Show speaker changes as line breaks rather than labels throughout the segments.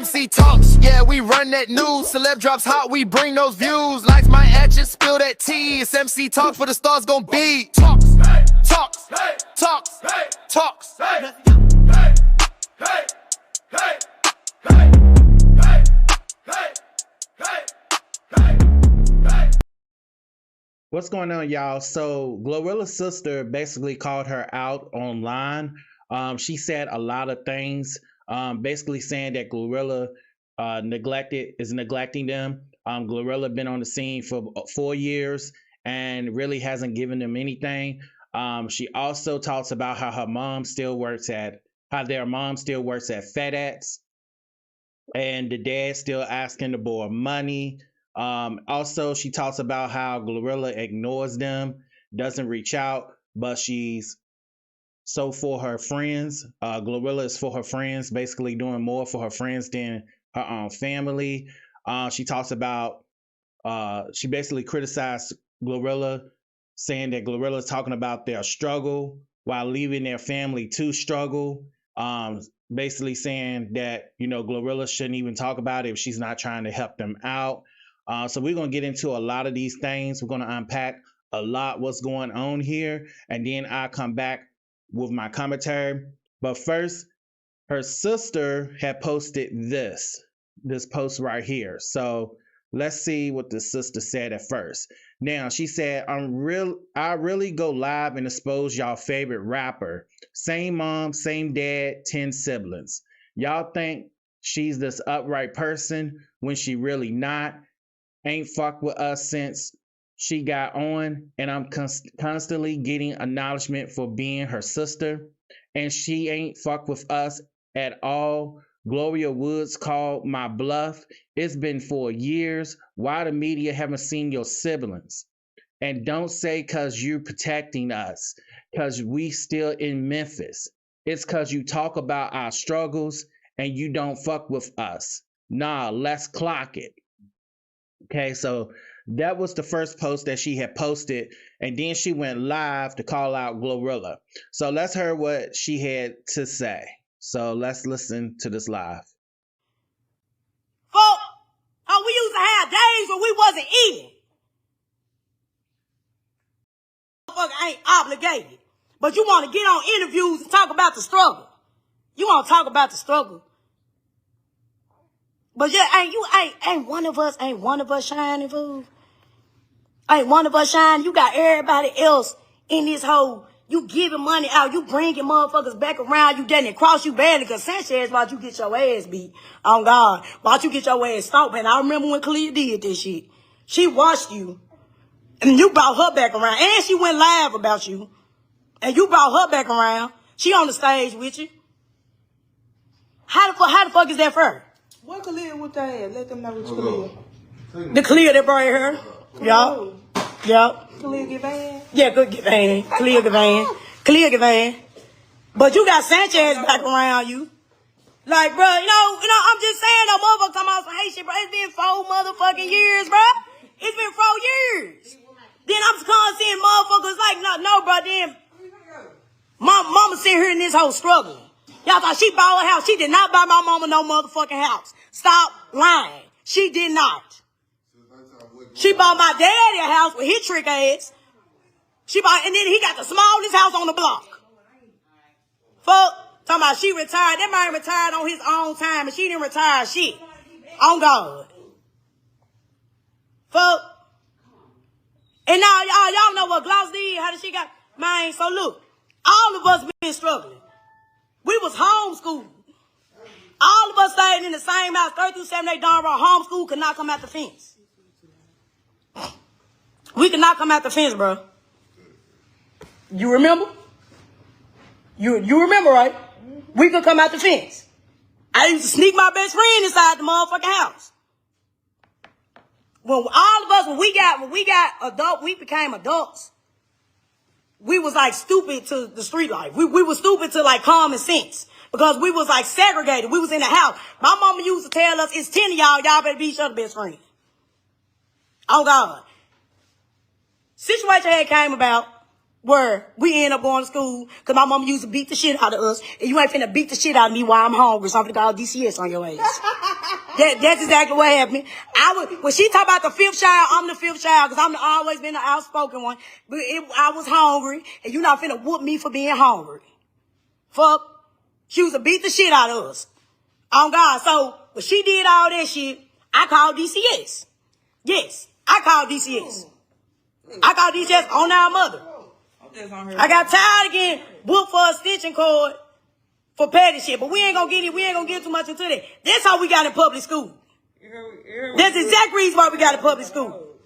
MC talks, yeah, we run that news. Celeb drops hot, we bring those views. Likes my actions, spill that tea. It's MC talks for the stars gon' be. Talks, talks, talks, talks.
What's going on, y'all? So Glorilla's sister basically called her out online. She said a lot of things, basically saying that Glorilla is neglecting them. Glorilla been on the scene for 4 years and really hasn't given them anything. She also talks about how their mom still works at FedEx, and the dad still asking to borrow money. Also, she talks about how Glorilla ignores them, doesn't reach out, but she's so for her friends. Glorilla is for her friends, basically doing more for her friends than her own family. She talks about, she basically criticized Glorilla, saying that Glorilla is talking about their struggle while leaving their family to struggle. Basically saying that, Glorilla shouldn't even talk about it if she's not trying to help them out. So we're going to get into a lot of these things. We're going to unpack a lot what's going on here, and then I'll come back with my commentary. But first, her sister had posted this post right here. So let's see what the sister said at first. Now, she said, I really go live and expose y'all favorite rapper. Same mom, same dad, 10 siblings. Y'all think she's this upright person when she really not. Ain't fucked with us since she got on, and I'm constantly getting acknowledgement for being her sister, and she ain't fucked with us at all. Gloria Woods called my bluff. It's been 4 years. Why the media haven't seen your siblings? And don't say cause you protecting us, cause we still in Memphis. It's cause you talk about our struggles and you don't fuck with us. Nah, let's clock it. Okay, so that was the first post that she had posted, and then she went live to call out Glorilla. So let's hear what she had to say. So let's listen to this live.
Folk, how we used to have days when we wasn't eating. Motherfucker ain't obligated. But you want to get on interviews and talk about the struggle. You want to talk about the struggle. But yeah, ain't one of us shining, fool. Ain't one of us shining. You got everybody else in this hole. You giving money out. You bringing motherfuckers back around. You didn't cross you badly because Sanchez watch you get your ass beat. Oh, God. Watch you get your ass stomped. And I remember when Kalia did this shit. She watched you. And you brought her back around. And she went live about you. And you brought her back around. She on the stage with you. How the fuck is that for her?
What Kalia with that ass? Let them know what Kalia.
The Kalia that brought her. Yup. Yup.
Kalia get banned?
Yeah, good get banned. Kalia get banned. Kalia get banned. But you got Sanchez back around you. Like, bro, I'm just saying, though, motherfucker come out some hate shit, bro. It's been 4 motherfucking years, bro. It's been 4 years. Then I'm seeing motherfuckers like, no, bro, then mama sitting here in this whole struggle. Y'all thought she bought a house. She did not buy my mama no motherfucking house. Stop lying. She did not. She bought my daddy a house with his trick ass. And then he got the smallest house on the block. Fuck. Talking about she retired. That man retired on his own time, and she didn't retire shit. On God. Fuck. And now y'all know what Gloss did, how did she got, man, so look, all of us been struggling. We was homeschooled. All of us stayed in the same house, 3rd through 7th, they darn right homeschool, could not come out the fence. We could not come out the fence, bro. You remember? You remember, right? We could come out the fence. I used to sneak my best friend inside the motherfucking house. When all of us, when we got adult, we became adults. We was like stupid to the street life. We was stupid to like common sense because we was like segregated. We was in the house. My mama used to tell us, it's 10 of y'all better be each other best friend. Oh God. Situation had came about where we ended up going to school because my mama used to beat the shit out of us. And you ain't finna beat the shit out of me while I'm hungry, so I'm finna call DCS on your ass. That's exactly what happened. When she talk about the fifth child, I'm the fifth child because I'm always been the outspoken one. But I was hungry, and you not finna whoop me for being hungry. Fuck. She was to beat the shit out of us. On God. So when she did all that shit, I called DCS. Yes, I called DCS. I called DCS on our mother. I got tired of getting whooped for a stitching cord for petty shit, but we ain't gonna get too much into that. That's how we got in public school. That's the exact reason why we got in public school.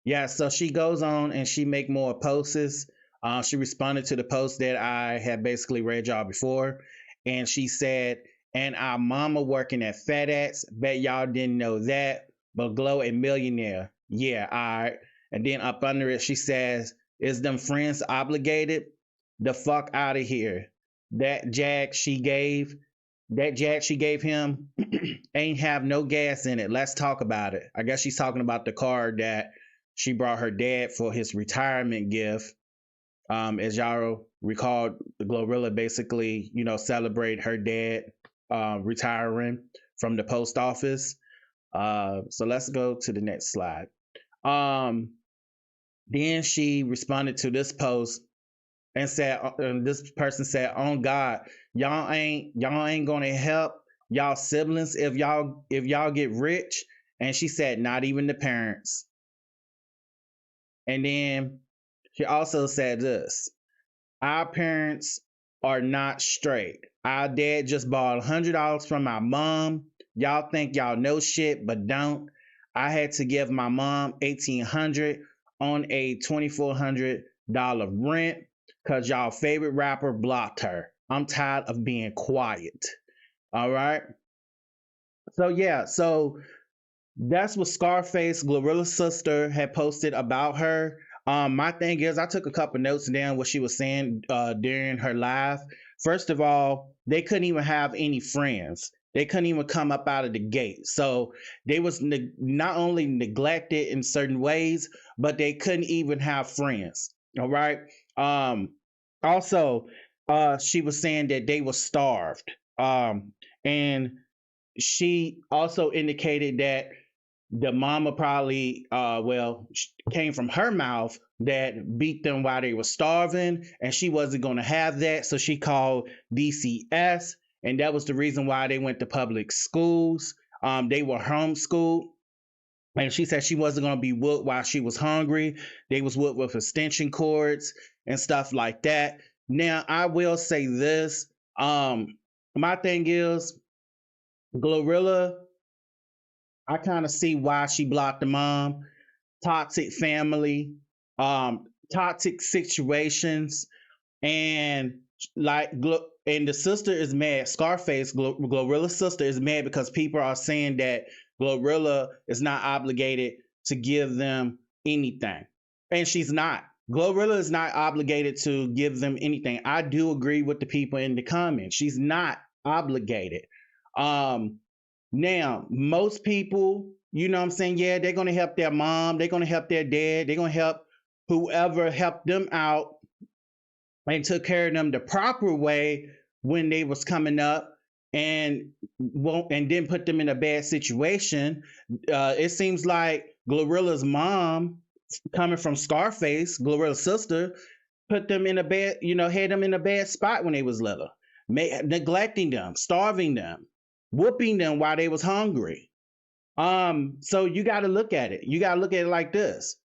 Yeah, so she goes on and she make more posts. She responded to the post that I had basically read y'all before, and she said, "And our mama working at FedEx. Bet y'all didn't know that. But Glow a millionaire. Yeah, all right." And then up under it, she says, "Is them friends obligated? The fuck out of here. That jag she gave him ain't have no gas in it. Let's talk about it." I guess she's talking about the car that she brought her dad for his retirement gift. As y'all recall, Glorilla basically, celebrate her dad retiring from the post office. So let's go to the next slide. Then she responded to this post and said, this person said, "On God, y'all ain't gonna help y'all siblings if y'all get rich." And she said, "Not even the parents." And then she also said this: "Our parents are not straight. Our dad just borrowed $100 from my mom. Y'all think y'all know shit, but don't. I had to give my mom $1,800 on a $2,400 rent because y'all favorite rapper blocked her. I'm tired of being quiet." All right. So yeah, so that's what Scarface, Glorilla's sister, had posted about her. My thing is, I took a couple notes down what she was saying during her live. First of all, they couldn't even have any friends. They couldn't even come up out of the gate. So they was not only neglected in certain ways, but they couldn't even have friends. All right. Also, she was saying that they were starved. And she also indicated that the mama probably came from her mouth that beat them while they were starving, and she wasn't going to have that, so she called DCS, and that was the reason why they went to public schools. They were homeschooled, and she said she wasn't going to be whooped while she was hungry. They was whooped with extension cords and stuff like that. Now I will say this, my thing is, Glorilla, I kind of see why she blocked the mom. Toxic family, toxic situations, and and the sister is mad. Scarface, Glorilla's sister, is mad because people are saying that Glorilla is not obligated to give them anything, and she's not. Glorilla is not obligated to give them anything. I do agree with the people in the comments. She's not obligated. Now, most people, you know what I'm saying? Yeah, they're going to help their mom. They're going to help their dad. They're going to help whoever helped them out and took care of them the proper way when they was coming up and didn't put them in a bad situation. It seems like Glorilla's mom, coming from Scarface, Glorilla's sister, put them in a bad, had them in a bad spot when they was little, neglecting them, starving them, whooping them while they was hungry. So you got to look at it. You got to look at it like this.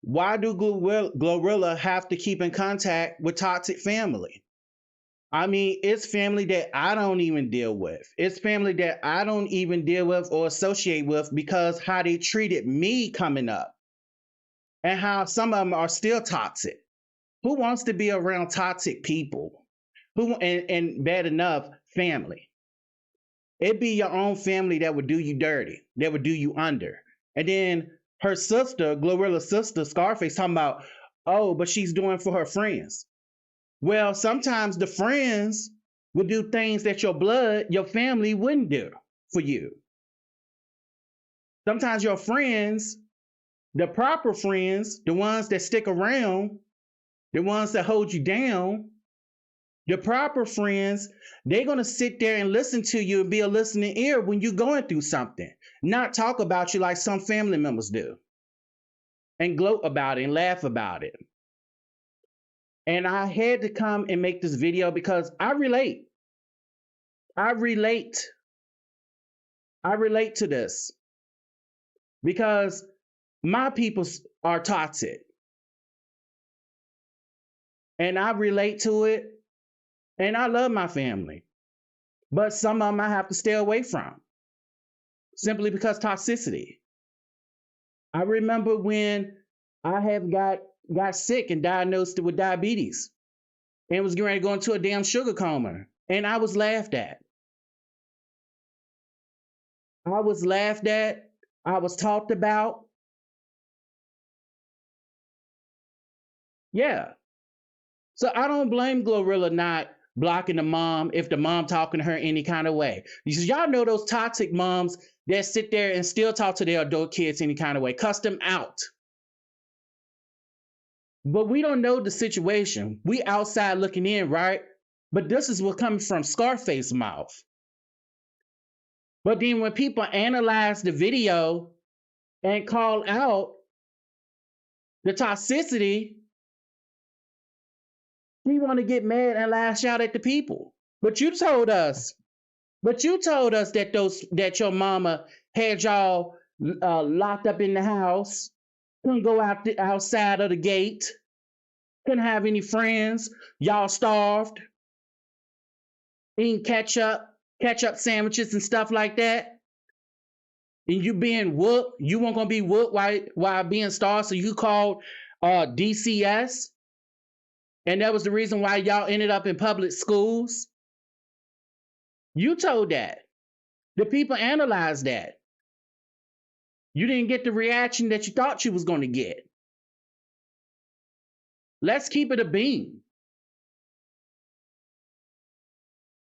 Why do Glorilla have to keep in contact with toxic family? I mean, it's family that I don't even deal with. It's family that I don't even deal with or associate with because how they treated me coming up and how some of them are still toxic. Who wants to be around toxic people? And bad enough, family. It'd be your own family that would do you dirty, that would do you under. And then her sister, Glorilla's sister, Scarface, talking about, oh, but she's doing for her friends. Well, sometimes the friends will do things that your family wouldn't do for you. Sometimes your friends, the proper friends, the ones that stick around, the ones that hold you down, The proper friends, they're going to sit there and listen to you and be a listening ear when you're going through something, not talk about you like some family members do and gloat about it and laugh about it. And I had to come and make this video because I relate. I relate to this because my people are toxic. And I relate to it. And I love my family. But some of them I have to stay away from simply because toxicity. I remember when I have got sick and diagnosed with diabetes and was getting ready to go into a damn sugar coma. And I was laughed at. I was laughed at. I was talked about. Yeah. So I don't blame Glorilla not blocking the mom if the mom talking to her any kind of way. Because y'all know those toxic moms that sit there and still talk to their adult kids any kind of way. Cuss them out. But we don't know the situation. We outside looking in, right? But this is what comes from Scarface's mouth. But then when people analyze the video and call out the toxicity, we want to get mad and lash out at the people. But you told us that your mama had y'all locked up in the house, couldn't go outside of the gate, couldn't have any friends, y'all starved, eating ketchup sandwiches and stuff like that. And you being whooped, you weren't gonna be whooped while being starved, so you called DCS. And that was the reason why y'all ended up in public schools. You told that. The people analyzed that. You didn't get the reaction that you thought you was going to get. Let's keep it a beam.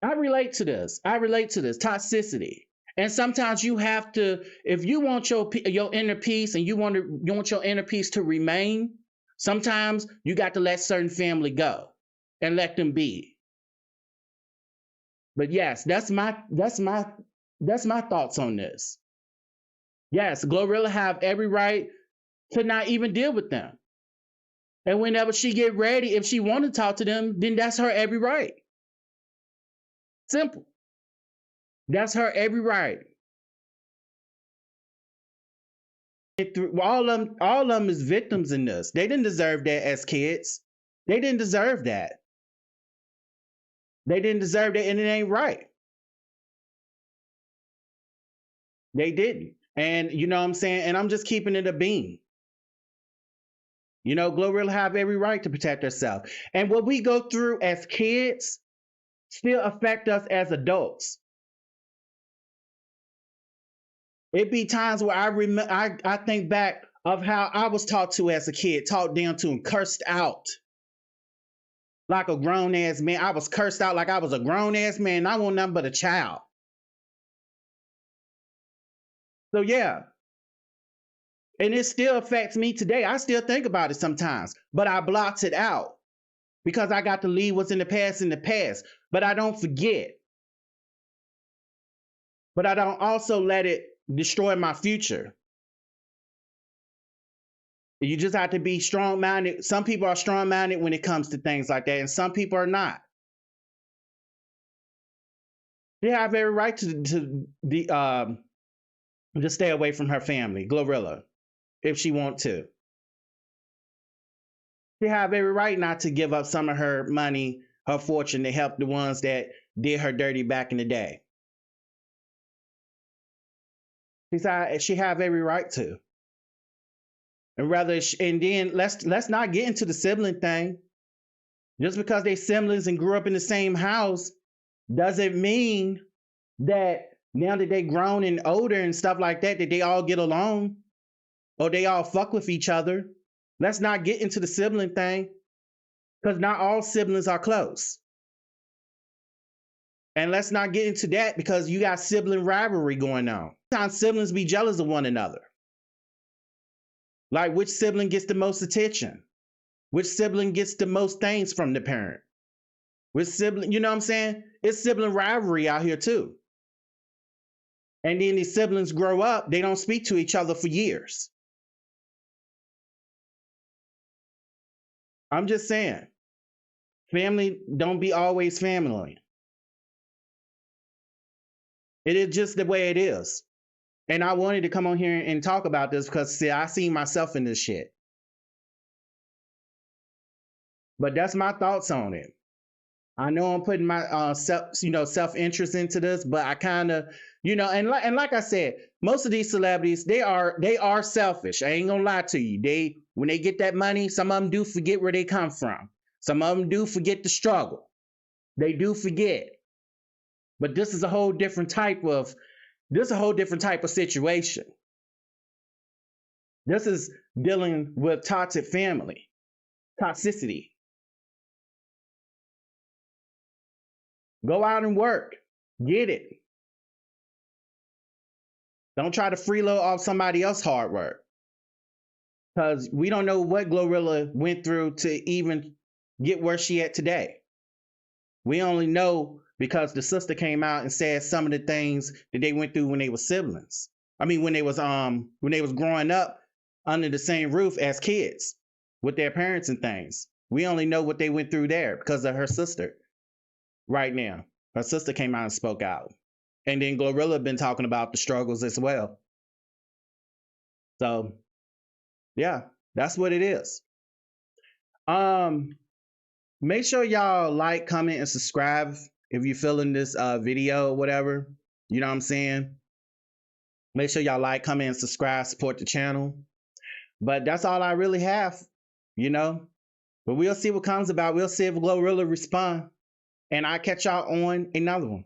I relate to this. Toxicity. And sometimes you have to, if you want your inner peace and you want your inner peace to remain, sometimes you got to let certain family go and let them be. But yes, that's my thoughts on this. Yes, Glorilla have every right to not even deal with them. And whenever she get ready, if she want to talk to them, then that's her every right. Simple. That's her every right. All of them is victims in this. They didn't deserve that as kids. They didn't deserve that. They didn't deserve that, and it ain't right. They didn't. And you know what I'm saying? And I'm just keeping it a beam. You know, Glorilla have every right to protect herself. And what we go through as kids still affect us as adults. It be times where I think back of how I was talked to as a kid, talked down to and cursed out like a grown ass man. I was cursed out like I was a grown ass man. I wasn't nothing but a child. So yeah. And it still affects me today. I still think about it sometimes, but I blocked it out because I got to leave what's in the past, but I don't forget. But I don't also let it destroy my future. You just have to be strong-minded. Some people are strong-minded when it comes to things like that, and some people are not. They have every right to stay away from her family, Glorilla, if she wants to. They have every right not to give up some of her money, her fortune, to help the ones that did her dirty back in the day. She have every right to. And then let's not get into the sibling thing. Just because they siblings and grew up in the same house doesn't mean that now that they grown and older and stuff like that they all get along or they all fuck with each other. Let's not get into the sibling thing because not all siblings are close. And let's not get into that because you got sibling rivalry going on. Sometimes siblings be jealous of one another. Like which sibling gets the most attention? Which sibling gets the most things from the parent? with sibling, you know what I'm saying? It's sibling rivalry out here too. And then these siblings grow up, they don't speak to each other for years. I'm just saying, family don't be always family. It is just the way it is. And I wanted to come on here and talk about this because, see, I see myself in this shit. But that's my thoughts on it. I know I'm putting my self-interest into this, but I kind of, and like I said, most of these celebrities, they are selfish. I ain't gonna lie to you. When they get that money, some of them do forget where they come from. Some of them do forget the struggle. They do forget. But this is a whole different type of situation. This is dealing with toxic family, toxicity. Go out and work. Get it. Don't try to freeload off somebody else's hard work. Because we don't know what Glorilla went through to even get where she at today. We only know because the sister came out and said some of the things that they went through when they were siblings. I mean, when they was growing up under the same roof as kids with their parents and things. We only know what they went through there because of her sister. Right now, her sister came out and spoke out, and then Glorilla been talking about the struggles as well. So, yeah, that's what it is. Make sure y'all like, comment, and subscribe if you're feeling this video or whatever. You know what I'm saying? Make sure y'all like, comment, and subscribe, support the channel. But that's all I really have, But we'll see what comes about. We'll see if Glorilla respond. And I'll catch y'all on another one.